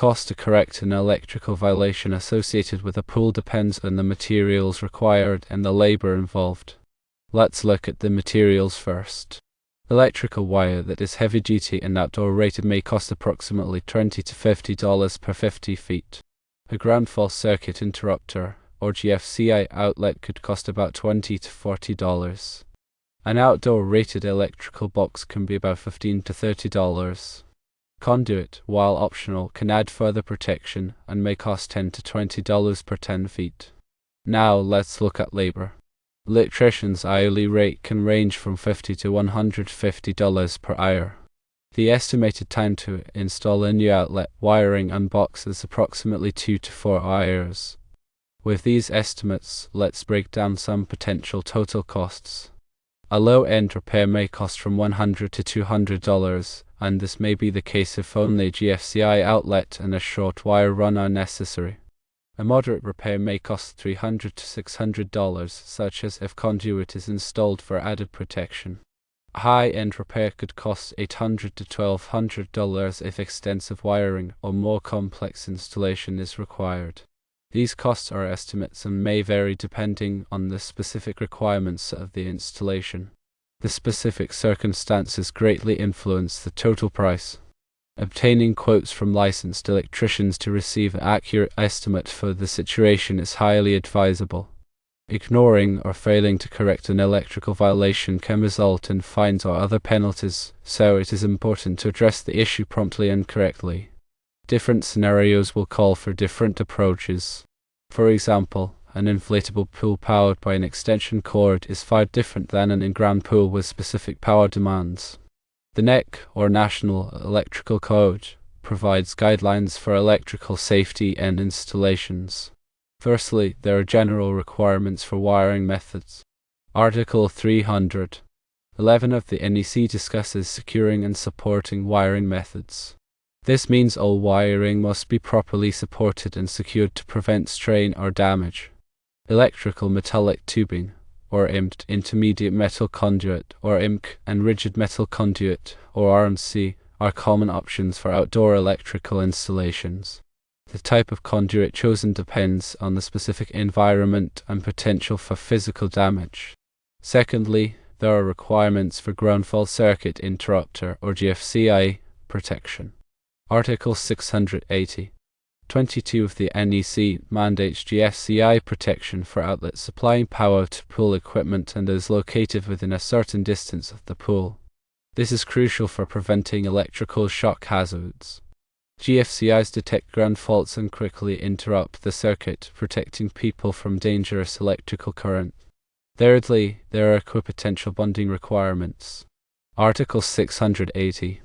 cost to correct an electrical violation associated with a pool depends on the materials required and the labor involved. Let's look at the materials first. Electrical wire that is heavy-duty and outdoor rated may cost approximately $20 to $50 per 50 feet. A ground fault circuit interrupter, or GFCI outlet, could cost about $20 to $40. An outdoor rated electrical box can be about $15 to $30. Conduit, while optional, can add further protection and may cost $10 to $20 per 10 feet. Now let's look at labor. Electricians' hourly rate can range from $50 to $150 per hour. The estimated time to install a new outlet, wiring and box is approximately 2 to 4 hours. With these estimates, let's break down some potential total costs. A low-end repair may cost from $100 to $200, and this may be the case if only a GFCI outlet and a short wire run are necessary. A moderate repair may cost $300 to $600, such as if conduit is installed for added protection. A high-end repair could cost $800 to $1,200 if extensive wiring or more complex installation is required. These costs are estimates and may vary depending on the specific requirements of the installation. The specific circumstances greatly influence the total price. Obtaining quotes from licensed electricians to receive an accurate estimate for the situation is highly advisable. Ignoring or failing to correct an electrical violation can result in fines or other penalties, so it is important to address the issue promptly and correctly. Different scenarios will call for different approaches. For example, an inflatable pool powered by an extension cord is far different than an in-ground pool with specific power demands. The NEC, or National Electrical Code, provides guidelines for electrical safety and installations. Firstly, there are general requirements for wiring methods. Article 311 of the NEC discusses securing and supporting wiring methods. This means all wiring must be properly supported and secured to prevent strain or damage. Electrical metallic tubing, or IMT, intermediate metal conduit, or IMC, and rigid metal conduit, or RMC, are common options for outdoor electrical installations. The type of conduit chosen depends on the specific environment and potential for physical damage. Secondly, there are requirements for ground fault circuit interrupter, or GFCI, protection. Article 680. 22 of the NEC mandates GFCI protection for outlets supplying power to pool equipment and is located within a certain distance of the pool. This is crucial for preventing electrical shock hazards. GFCIs detect ground faults and quickly interrupt the circuit, protecting people from dangerous electrical current. Thirdly, there are equipotential bonding requirements. Article 680.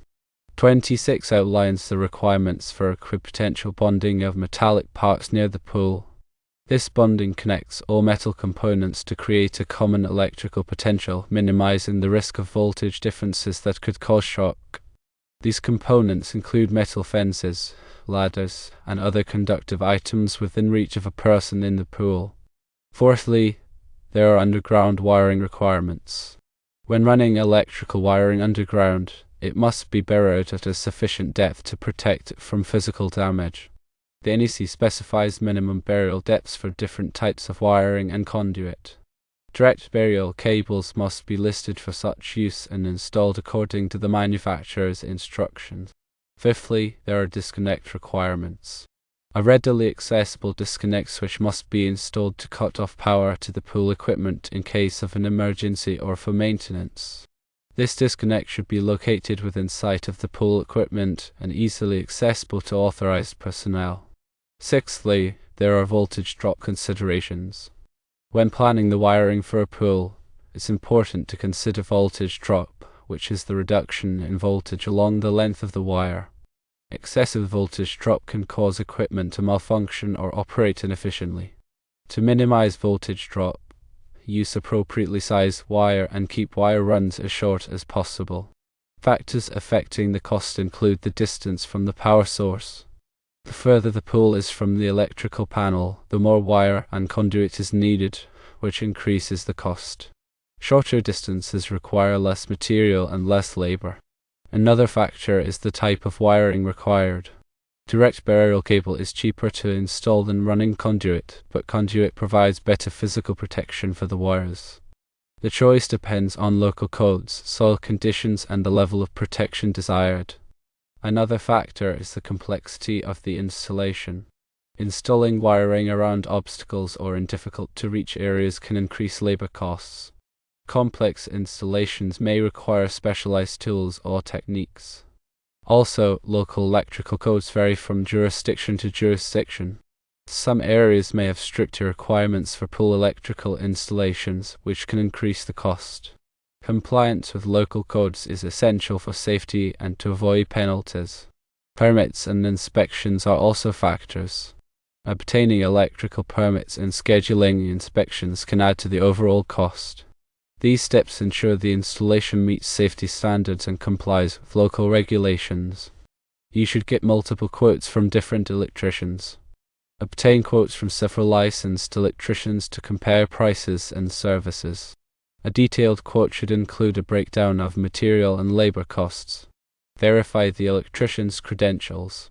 26 outlines the requirements for equipotential bonding of metallic parts near the pool. This bonding connects all metal components to create a common electrical potential, minimizing the risk of voltage differences that could cause shock. These components include metal fences, ladders, and other conductive items within reach of a person in the pool. Fourthly, there are underground wiring requirements. When running electrical wiring underground, it must be buried at a sufficient depth to protect it from physical damage. The NEC specifies minimum burial depths for different types of wiring and conduit. Direct burial cables must be listed for such use and installed according to the manufacturer's instructions. Fifthly, there are disconnect requirements. A readily accessible disconnect switch must be installed to cut off power to the pool equipment in case of an emergency or for maintenance. This disconnect should be located within sight of the pool equipment and easily accessible to authorized personnel. Sixthly, there are voltage drop considerations. When planning the wiring for a pool, it's important to consider voltage drop, which is the reduction in voltage along the length of the wire. Excessive voltage drop can cause equipment to malfunction or operate inefficiently. To minimize voltage drop, use appropriately sized wire and keep wire runs as short as possible. Factors affecting the cost include the distance from the power source. The further the pool is from the electrical panel, the more wire and conduit is needed, which increases the cost. Shorter distances require less material and less labor. Another factor is the type of wiring required. Direct burial cable is cheaper to install than running conduit, but conduit provides better physical protection for the wires. The choice depends on local codes, soil conditions, and the level of protection desired. Another factor is the complexity of the installation. Installing wiring around obstacles or in difficult-to-reach areas can increase labor costs. Complex installations may require specialized tools or techniques. Also, local electrical codes vary from jurisdiction to jurisdiction. Some areas may have stricter requirements for pool electrical installations, which can increase the cost. Compliance with local codes is essential for safety and to avoid penalties. Permits and inspections are also factors. Obtaining electrical permits and scheduling inspections can add to the overall cost. These steps ensure the installation meets safety standards and complies with local regulations. You should get multiple quotes from different electricians. Obtain quotes from several licensed electricians to compare prices and services. A detailed quote should include a breakdown of material and labor costs. Verify the electrician's credentials.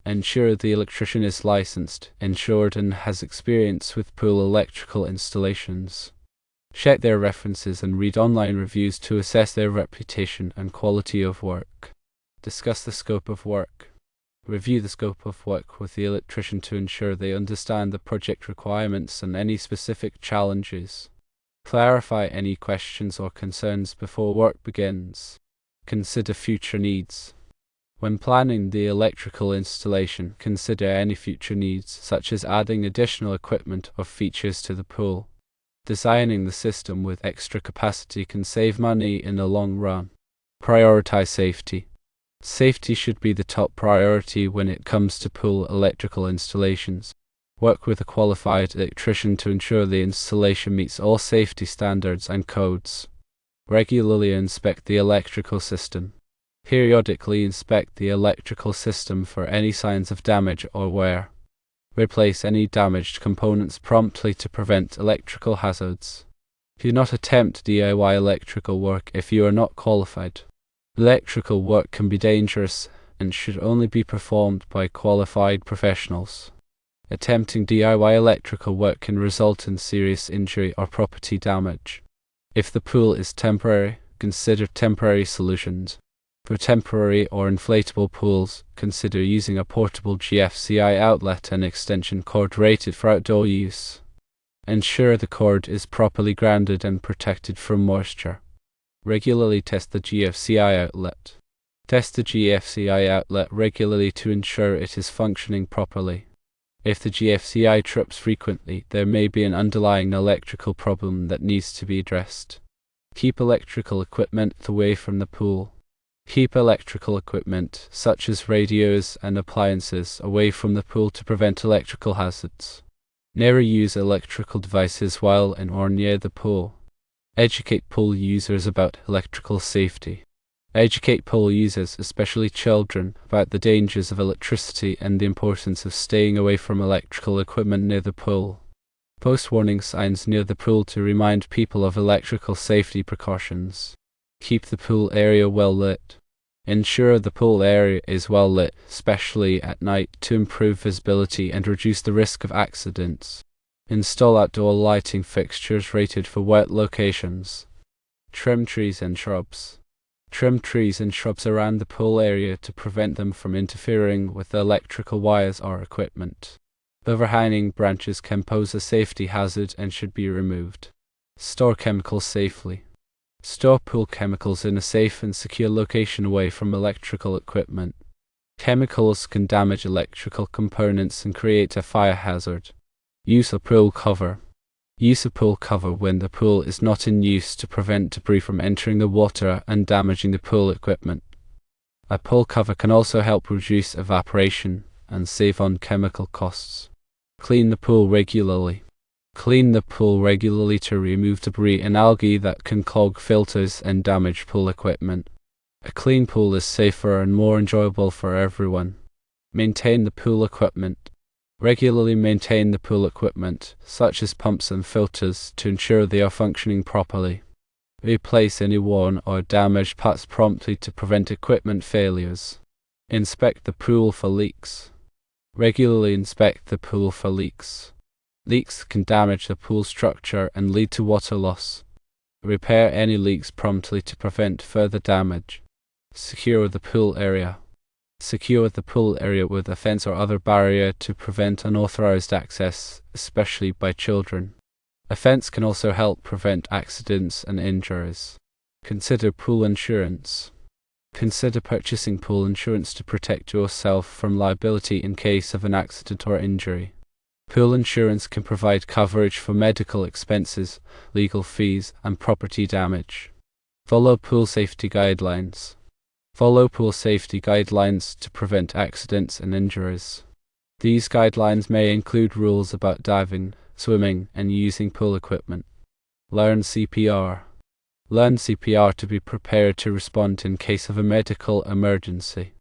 Ensure the electrician is licensed, insured, and has experience with pool electrical installations. Check their references and read online reviews to assess their reputation and quality of work. Discuss the scope of work. Review the scope of work with the electrician to ensure they understand the project requirements and any specific challenges. Clarify any questions or concerns before work begins. Consider future needs. When planning the electrical installation, consider any future needs, such as adding additional equipment or features to the pool. Designing the system with extra capacity can save money in the long run. Prioritize safety. Safety should be the top priority when it comes to pool electrical installations. Work with a qualified electrician to ensure the installation meets all safety standards and codes. Regularly inspect the electrical system. Periodically inspect the electrical system for any signs of damage or wear. Replace any damaged components promptly to prevent electrical hazards. Do not attempt DIY electrical work if you are not qualified. Electrical work can be dangerous and should only be performed by qualified professionals. Attempting DIY electrical work can result in serious injury or property damage. If the pool is temporary, consider temporary solutions. For temporary or inflatable pools, consider using a portable GFCI outlet and extension cord rated for outdoor use. Ensure the cord is properly grounded and protected from moisture. Regularly test the GFCI outlet. Test the GFCI outlet regularly to ensure it is functioning properly. If the GFCI trips frequently, there may be an underlying electrical problem that needs to be addressed. Keep electrical equipment away from the pool. Keep electrical equipment, such as radios and appliances, away from the pool to prevent electrical hazards. Never use electrical devices while in or near the pool. Educate pool users about electrical safety. Educate pool users, especially children, about the dangers of electricity and the importance of staying away from electrical equipment near the pool. Post warning signs near the pool to remind people of electrical safety precautions. Keep the pool area well lit. Ensure the pool area is well lit, especially at night, to improve visibility and reduce the risk of accidents. Install outdoor lighting fixtures rated for wet locations. Trim trees and shrubs. Trim trees and shrubs around the pool area to prevent them from interfering with the electrical wires or equipment. Overhanging branches can pose a safety hazard and should be removed. Store chemicals safely. Store pool chemicals in a safe and secure location away from electrical equipment. Chemicals can damage electrical components and create a fire hazard. Use a pool cover. Use a pool cover when the pool is not in use to prevent debris from entering the water and damaging the pool equipment. A pool cover can also help reduce evaporation and save on chemical costs. Clean the pool regularly. Clean the pool regularly to remove debris and algae that can clog filters and damage pool equipment. A clean pool is safer and more enjoyable for everyone. Maintain the pool equipment. Regularly maintain the pool equipment, such as pumps and filters, to ensure they are functioning properly. Replace any worn or damaged parts promptly to prevent equipment failures. Inspect the pool for leaks. Regularly inspect the pool for leaks. Leaks can damage the pool structure and lead to water loss. Repair any leaks promptly to prevent further damage. Secure the pool area. Secure the pool area with a fence or other barrier to prevent unauthorized access, especially by children. A fence can also help prevent accidents and injuries. Consider pool insurance. Consider purchasing pool insurance to protect yourself from liability in case of an accident or injury. Pool insurance can provide coverage for medical expenses, legal fees, and property damage. Follow pool safety guidelines. Follow pool safety guidelines to prevent accidents and injuries. These guidelines may include rules about diving, swimming, and using pool equipment. Learn CPR. Learn CPR to be prepared to respond in case of a medical emergency.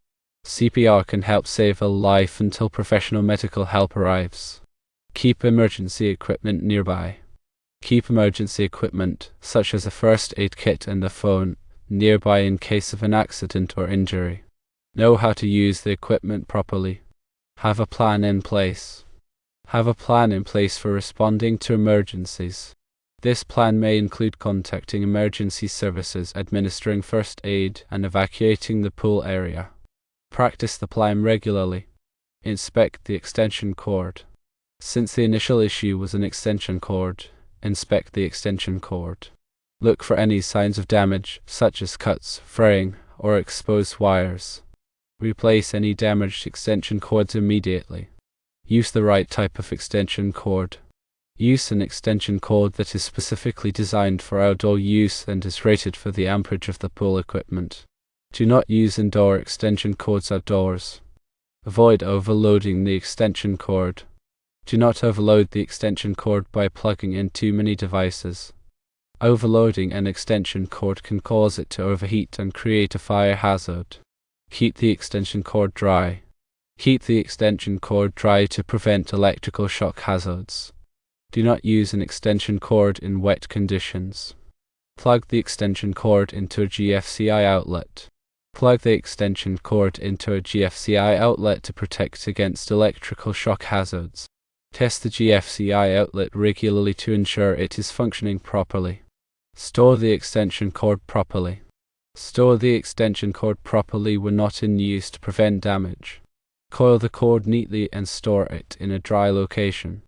CPR can help save a life until professional medical help arrives. Keep emergency equipment nearby. Keep emergency equipment, such as a first aid kit and a phone, nearby in case of an accident or injury. Know how to use the equipment properly. Have a plan in place. Have a plan in place for responding to emergencies. This plan may include contacting emergency services, administering first aid, and evacuating the pool area. Practice the plan regularly. Inspect the extension cord. Since the initial issue was an extension cord, inspect the extension cord. Look for any signs of damage, such as cuts, fraying, or exposed wires. Replace any damaged extension cords immediately. Use the right type of extension cord. Use an extension cord that is specifically designed for outdoor use and is rated for the amperage of the pool equipment. Do not use indoor extension cords outdoors. Avoid overloading the extension cord. Do not overload the extension cord by plugging in too many devices. Overloading an extension cord can cause it to overheat and create a fire hazard. Keep the extension cord dry. Keep the extension cord dry to prevent electrical shock hazards. Do not use an extension cord in wet conditions. Plug the extension cord into a GFCI outlet. Plug the extension cord into a GFCI outlet to protect against electrical shock hazards. Test the GFCI outlet regularly to ensure it is functioning properly. Store the extension cord properly. Store the extension cord properly when not in use to prevent damage. Coil the cord neatly and store it in a dry location.